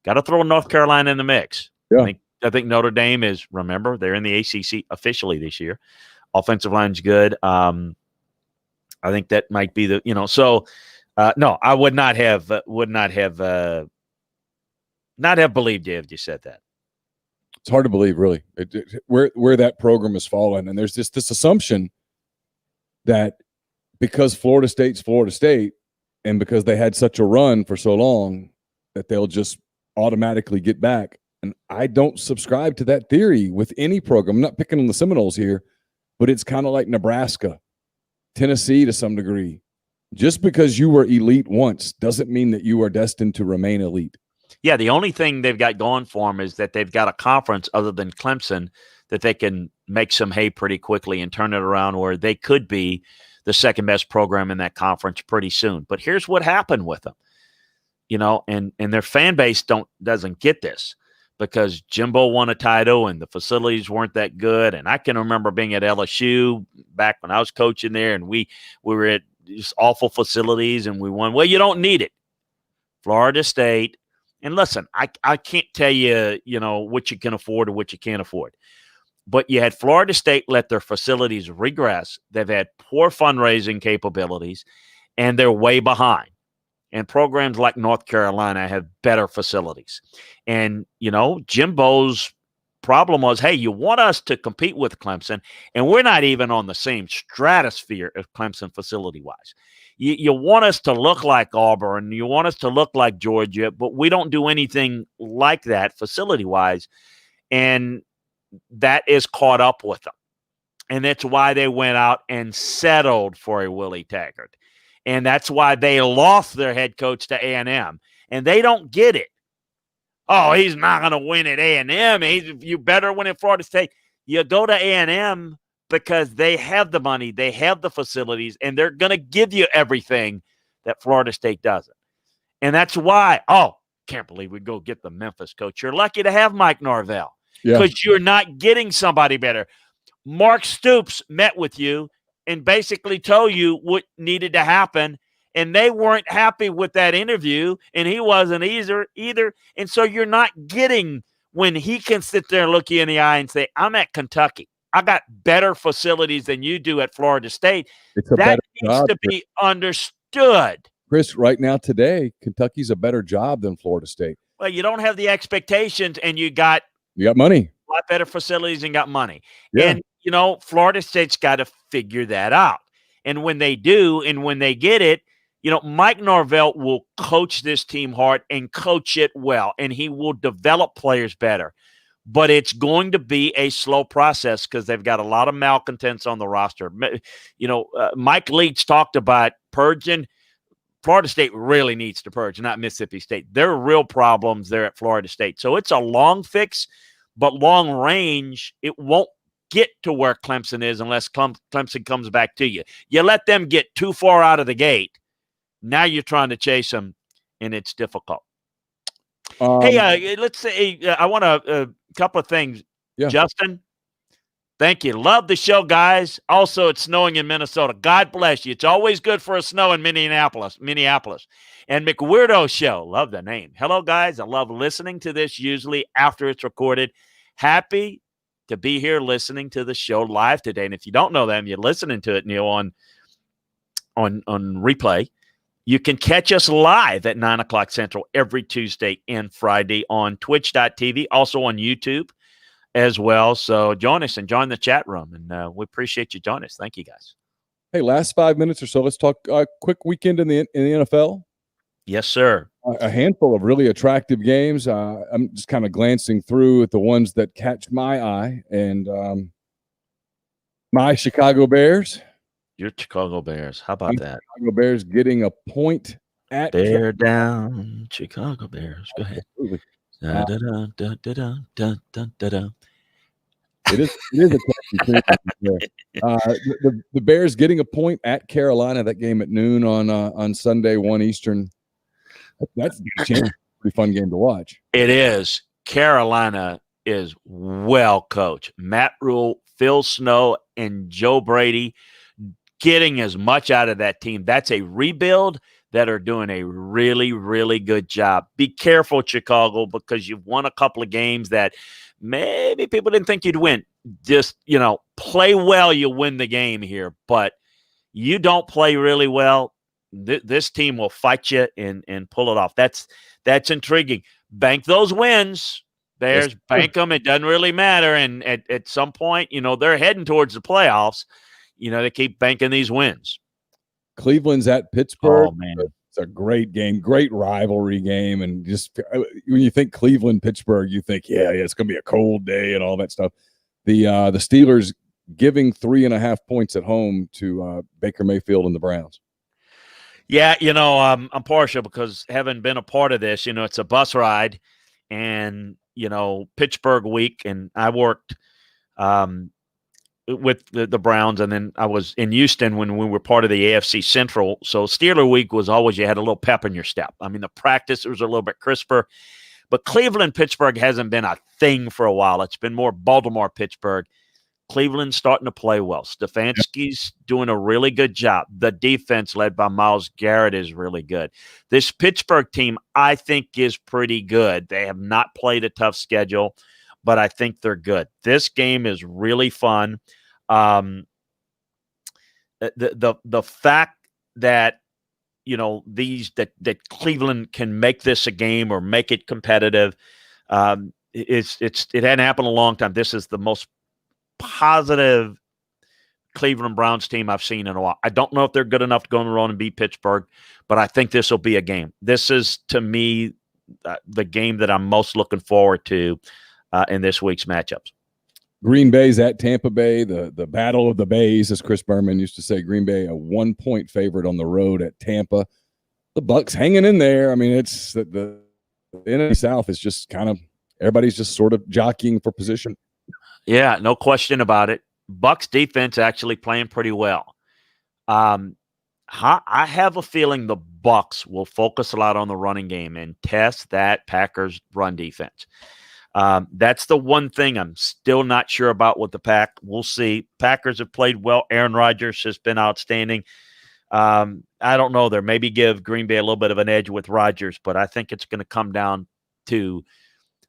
B: got to throw North Carolina in the mix.
A: Yeah.
B: I think Notre Dame is, remember, they're in the ACC officially this year. Offensive line's good. I think that might be the, no, I would not have believed you if you said that.
A: It's hard to believe, really, where that program has fallen. And there's this assumption that because Florida State's Florida State, and because they had such a run for so long, that they'll just automatically get back. And I don't subscribe to that theory with any program. I'm not picking on the Seminoles here, but it's kind of like Nebraska, Tennessee to some degree. Just because you were elite once doesn't mean that you are destined to remain elite.
B: Yeah, the only thing they've got going for them is that they've got a conference other than Clemson that they can make some hay pretty quickly and turn it around where they could be the second best program in that conference pretty soon. But here's what happened with them, and their fan base doesn't get this because Jimbo won a title and the facilities weren't that good. And I can remember being at LSU back when I was coaching there, and we were at these awful facilities and we won. Well, you don't need it. Florida State. And listen, I can't tell you, what you can afford or what you can't afford. But you had Florida State let their facilities regress. They've had poor fundraising capabilities, and they're way behind. And programs like North Carolina have better facilities. And, Jimbo's problem was, hey, you want us to compete with Clemson, and we're not even on the same stratosphere of Clemson facility-wise. You want us to look like Auburn, you want us to look like Georgia, but we don't do anything like that facility-wise, and that is caught up with them. And that's why they went out and settled for a Willie Taggart. And that's why they lost their head coach to A&M. And they don't get it. Oh, he's not going to win at A&M. You better win at Florida State. You go to A&M because they have the money, they have the facilities, and they're going to give you everything that Florida State doesn't. And that's why, can't believe we go get the Memphis coach. You're lucky to have Mike Norvell because you're not getting somebody better. Mark Stoops met with you and basically told you what needed to happen, and they weren't happy with that interview, and he wasn't either. And so you're not getting when he can sit there and look you in the eye and say, I'm at Kentucky. I got better facilities than you do at Florida State. That needs to be understood.
A: Chris, right now today, Kentucky's a better job than Florida State.
B: Well, you don't have the expectations, and you got
A: money.
B: A lot better facilities and got money.
A: Yeah.
B: And, Florida State's got to figure that out. And when they do, and when they get it, Mike Norvell will coach this team hard and coach it well, and he will develop players better. But it's going to be a slow process because they've got a lot of malcontents on the roster. Mike Leach talked about purging. Florida State really needs to purge, not Mississippi State. There are real problems there at Florida State. So it's a long fix, but long range, it won't get to where Clemson is unless Clemson comes back to you. You let them get too far out of the gate. Now you're trying to chase them, and it's difficult. Let's say I want a couple of things.
A: Yeah.
B: Justin, thank you. Love the show, guys. Also, it's snowing in Minnesota. God bless you. It's always good for a snow in Minneapolis. And McWeirdo Show. Love the name. Hello, guys. I love listening to this usually after it's recorded. Happy to be here listening to the show live today. And if you don't know them, you're listening to it, Neil, on replay. You can catch us live at 9 o'clock Central every Tuesday and Friday on twitch.tv, also on YouTube as well. So join us and join the chat room, and we appreciate you joining us. Thank you, guys.
A: Hey, last 5 minutes or so, let's talk quick weekend in the NFL.
B: Yes, sir.
A: A handful of really attractive games. I'm just kind of glancing through at the ones that catch my eye, and my Chicago Bears.
B: Your Chicago Bears. How about that?
A: Chicago Bears getting a point at
B: Bear down, Chicago Bears. Go ahead.
A: Da,
B: da, da, da, da, da, da, da, da.
A: It is a the Bears getting a point at Carolina. That game at noon on Sunday, 1 Eastern. That's a pretty fun game to watch.
B: It is. Carolina is well coached. Matt Rule, Phil Snow, and Joe Brady getting as much out of that team. That's a rebuild that are doing a really, really good job. Be careful, Chicago, because you've won a couple of games that maybe people didn't think you'd win. Just, play well, you'll win the game here. But you don't play really well, this team will fight you and pull it off. That's intriguing. Bank those wins. Bears, bank them. It doesn't really matter. And at some point, they're heading towards the playoffs. They keep banking these wins.
A: Cleveland's at Pittsburgh.
B: Oh, man.
A: It's a great game, great rivalry game. And just when you think Cleveland, Pittsburgh, you think, yeah, it's going to be a cold day and all that stuff. The Steelers giving 3.5 points at home to Baker Mayfield and the Browns.
B: Yeah, I'm partial because having been a part of this, it's a bus ride and, Pittsburgh week. And I worked with the Browns, and then I was in Houston when we were part of the AFC Central. So Steeler week was always, you had a little pep in your step. I mean, the practice was a little bit crisper, but Cleveland, Pittsburgh hasn't been a thing for a while. It's been more Baltimore, Pittsburgh. Cleveland's starting to play well. Stefanski's doing a really good job. The defense led by Myles Garrett is really good. This Pittsburgh team, I think, is pretty good. They have not played a tough schedule, but I think they're good. This game is really fun. The fact that that Cleveland can make this a game or make it competitive, it hadn't happened in a long time. This is the most positive Cleveland Browns team I've seen in a while. I don't know if they're good enough to go on the road and beat Pittsburgh, but I think this will be a game. This is, to me, the game that I'm most looking forward to in this week's matchups.
A: Green Bay's at Tampa Bay, the battle of the Bays, as Chris Berman used to say. Green Bay, a 1-point favorite on the road at Tampa. The Bucs hanging in there. I mean, it's the NFC South is just kind of everybody's just sort of jockeying for position.
B: Yeah, no question about it. Bucs defense actually playing pretty well. I have a feeling the Bucs will focus a lot on the running game and test that Packers run defense. That's the one thing I'm still not sure about with the Pack. We'll see. Packers have played well. Aaron Rodgers has been outstanding. I don't know. There maybe give Green Bay a little bit of an edge with Rodgers, but I think it's going to come down to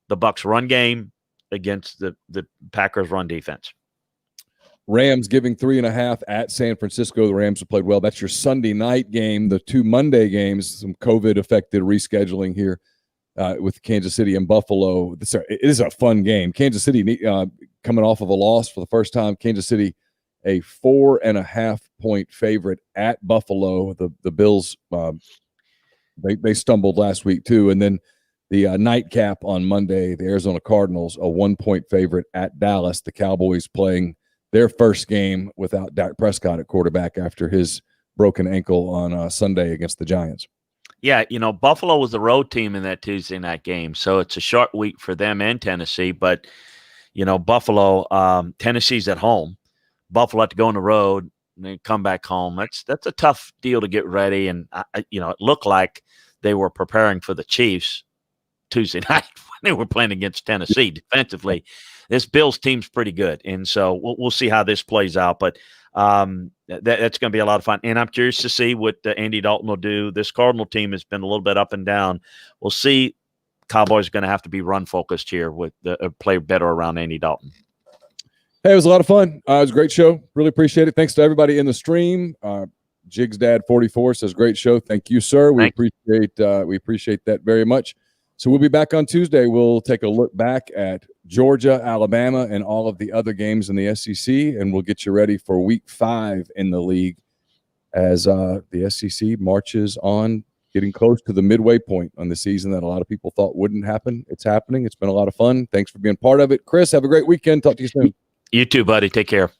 B: the Bucs run game against the Packers run defense.
A: Rams giving 3.5 at San Francisco. The Rams have played well. That's your Sunday night game. The 2 Monday games, some COVID-affected rescheduling here with Kansas City and Buffalo. It is a fun game. Kansas City coming off of a loss for the first time. Kansas City, a 4.5 8-point favorite at Buffalo. The Bills, they stumbled last week too. And then the nightcap on Monday, the Arizona Cardinals, a 1-point favorite at Dallas. The Cowboys playing their first game without Dak Prescott at quarterback after his broken ankle on Sunday against the Giants.
B: Yeah, Buffalo was the road team in that Tuesday night game, so it's a short week for them and Tennessee. But, Buffalo, Tennessee's at home. Buffalo had to go on the road and then come back home. That's a tough deal to get ready. And, it looked like they were preparing for the Chiefs Tuesday night when they were playing against Tennessee defensively. This Bills team's pretty good, and so we'll see how this plays out. But that's going to be a lot of fun, and I'm curious to see what Andy Dalton will do. This Cardinal team has been a little bit up and down. We'll see. Cowboys are going to have to be run focused here with play better around Andy Dalton.
A: Hey, it was a lot of fun. It was a great show. Really appreciate it. Thanks to everybody in the stream. Jigs Dad 44 says great show. Thank you, sir. We appreciate that very much. So we'll be back on Tuesday. We'll take a look back at Georgia, Alabama, and all of the other games in the SEC, and we'll get you ready for Week 5 in the league as the SEC marches on, getting close to the midway point on the season that a lot of people thought wouldn't happen. It's happening. It's been a lot of fun. Thanks for being part of it. Chris, have a great weekend. Talk to you soon.
B: You too, buddy. Take care.